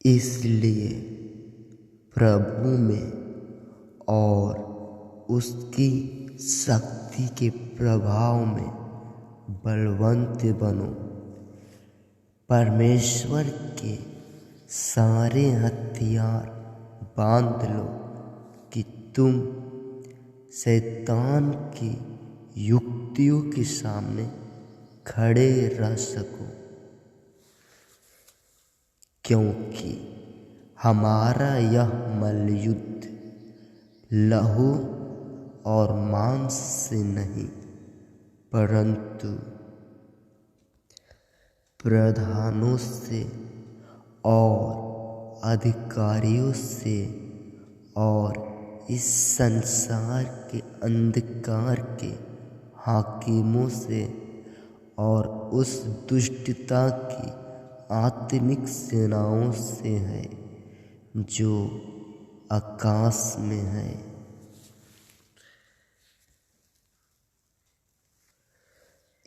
इसलिए प्रभु में और उसकी शक्ति के प्रभाव में बलवंत बनो। परमेश्वर के सारे हथियार बांध लो कि तुम शैतान की युक्तियों के सामने खड़े रह सको, क्योंकि हमारा यह मल्लयुद्ध लहू और मांस से नहीं, परंतु प्रधानों से और अधिकारियों से और इस संसार के अंधकार के हाकिमों से और उस दुष्टता की आत्मिक सेनाओं से है जो आकाश में है।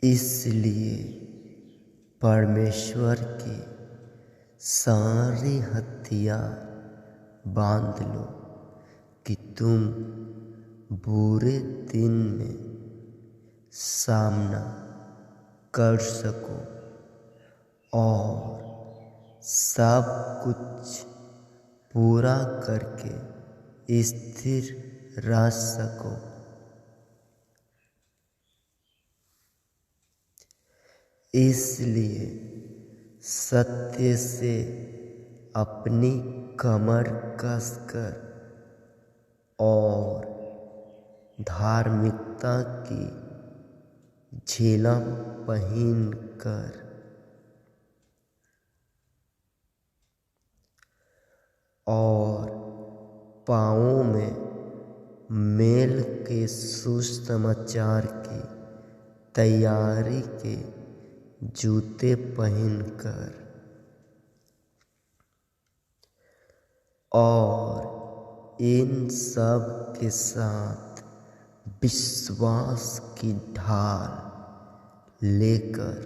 इसलिए परमेश्वर के सारे हथियार बांध लो कि तुम बुरे दिन में सामना कर सको और सब कुछ पूरा करके स्थिर रह सको। इसलिए सत्य से अपनी कमर कसकर और धार्मिकता की झिलम पहनकर और पाँवों में मेल के सुसमाचार की तैयारी के जूते पहनकर और इन सब के साथ विश्वास की ढाल लेकर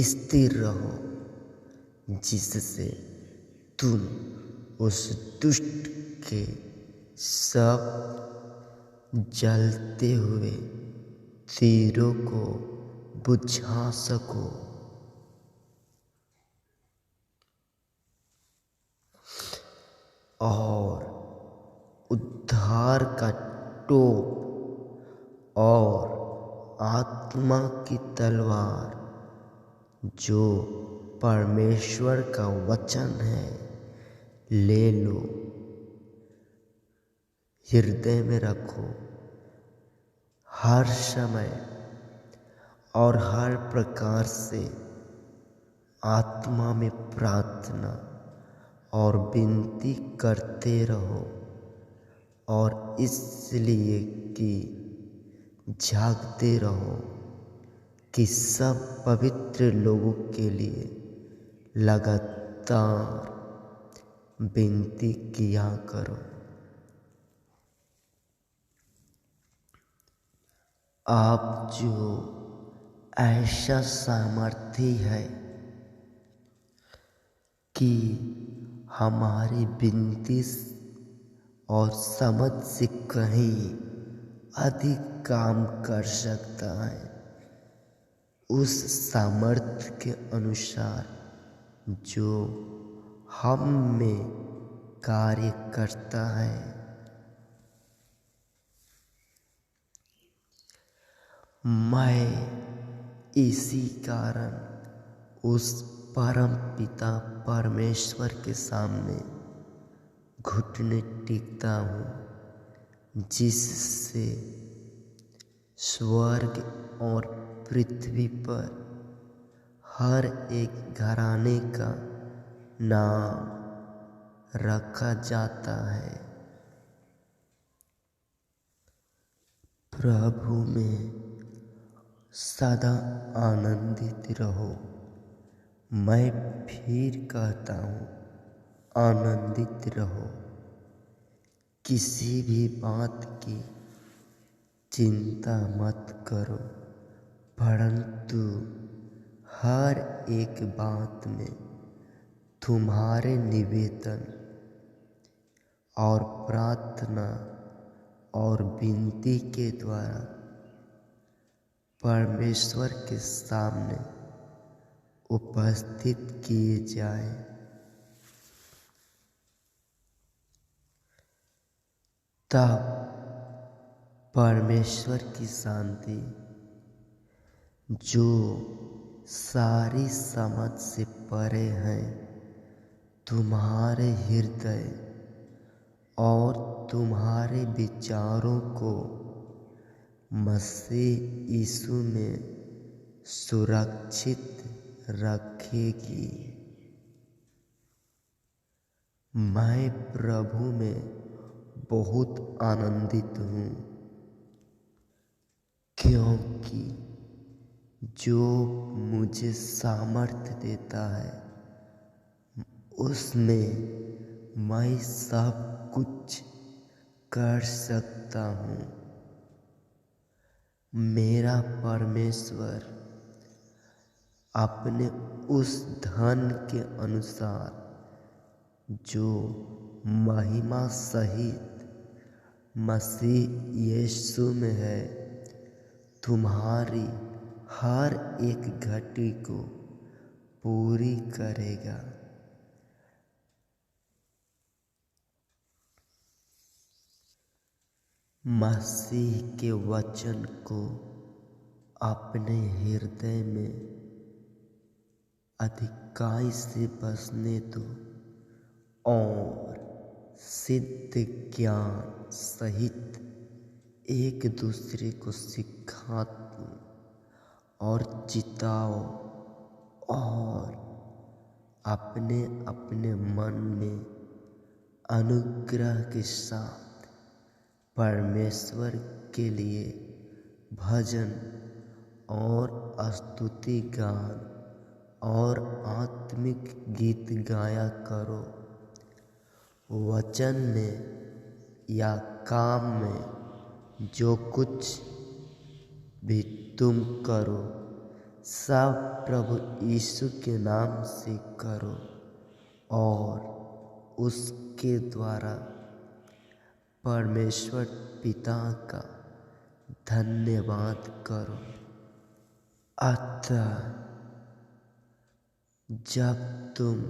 स्थिर रहो, जिससे तुम उस दुष्ट के सब जलते हुए तीरों को बुझा सको। और उद्धार का टोप और आत्मा की तलवार जो परमेश्वर का वचन है ले लो। हृदय में रखो, हर समय और हर प्रकार से आत्मा में प्रार्थना और विनती करते रहो, और इसलिए कि जागते रहो कि सब पवित्र लोगों के लिए लगातार विनती किया करो। आप जो ऐसा सामर्थ्य है कि हमारी विनती और समझ से कहीं अधिक काम कर सकता है, उस सामर्थ्य के अनुसार जो हम में कार्य करता है। मैं इसी कारण उस परम पिता परमेश्वर के सामने घुटने टेकता हूँ, जिससे स्वर्ग और पृथ्वी पर हर एक घराने का नाम रखा जाता है। प्रभु में सदा आनंदित रहो। मैं फिर कहता हूँ, आनंदित रहो। किसी भी बात की चिंता मत करो, परंतु हर एक बात में तुम्हारे निवेदन और प्रार्थना और विनती के द्वारा परमेश्वर के सामने उपस्थित किए जाए। तब परमेश्वर की शांति जो सारी समझ से परे है तुम्हारे हृदय और तुम्हारे विचारों को मसीह यीशु में सुरक्षित रखेगी। मैं प्रभु में बहुत आनंदित हूँ, क्योंकि जो मुझे सामर्थ्य देता है उसमें मैं सब कुछ कर सकता हूँ। मेरा परमेश्वर अपने उस धन के अनुसार जो महिमा सहित मसीह यीशु में है तुम्हारी हर एक घटी को पूरी करेगा। मसीह के वचन को अपने हृदय में अधिकाई से बसने दो और सिद्ध ज्ञान सहित एक दूसरे को सिखा दो और चिताओ और अपने अपने मन में अनुग्रह के साथ परमेश्वर के लिए भजन और स्तुति गान और आत्मिक गीत गाया करो। वचन में या काम में जो कुछ भी तुम करो सब प्रभु यीशु के नाम से करो और उसके द्वारा परमेश्वर पिता का धन्यवाद करो। अतः जब तुम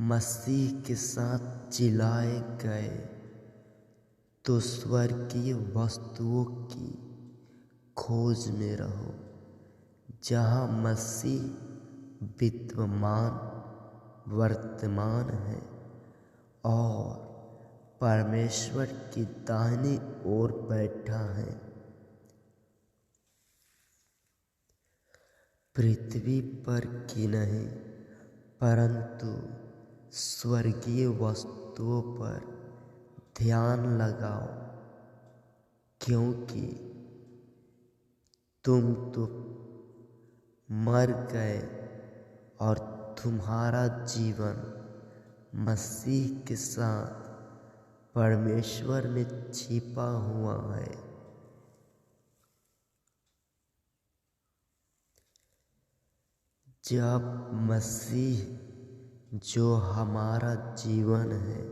मसीह के साथ जिलाए गए तो स्वर्गीय वस्तुओं की खोज में रहो जहाँ मसीह विद्यमान वर्तमान है और परमेश्वर की दाहिनी ओर बैठा है। पृथ्वी पर की नहीं परंतु स्वर्गीय वस्तुओं पर ध्यान लगाओ, क्योंकि तुम तो मर गए और तुम्हारा जीवन मसीह के साथ परमेश्वर में छिपा हुआ है। जब मसीह जो हमारा जीवन है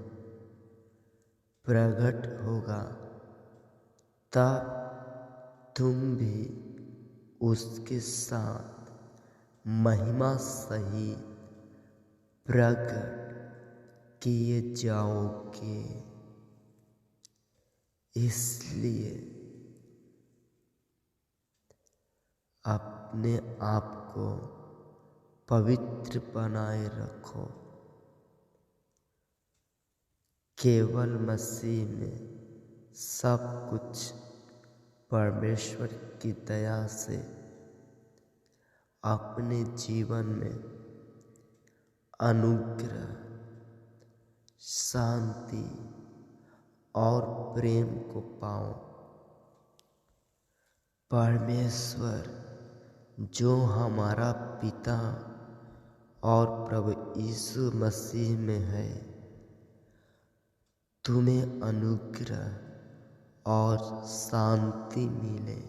प्रकट होगा तब तुम भी उसके साथ महिमा सहित प्रकट किए जाओगे। इसलिए अपने आप को पवित्र बनाए रखो, केवल मसीह में सब कुछ परमेश्वर की दया से अपने जीवन में अनुग्रह, शांति और प्रेम को पाओ। परमेश्वर जो हमारा पिता और प्रभु यीशु मसीह में है तुम्हें अनुग्रह और शांति मिले।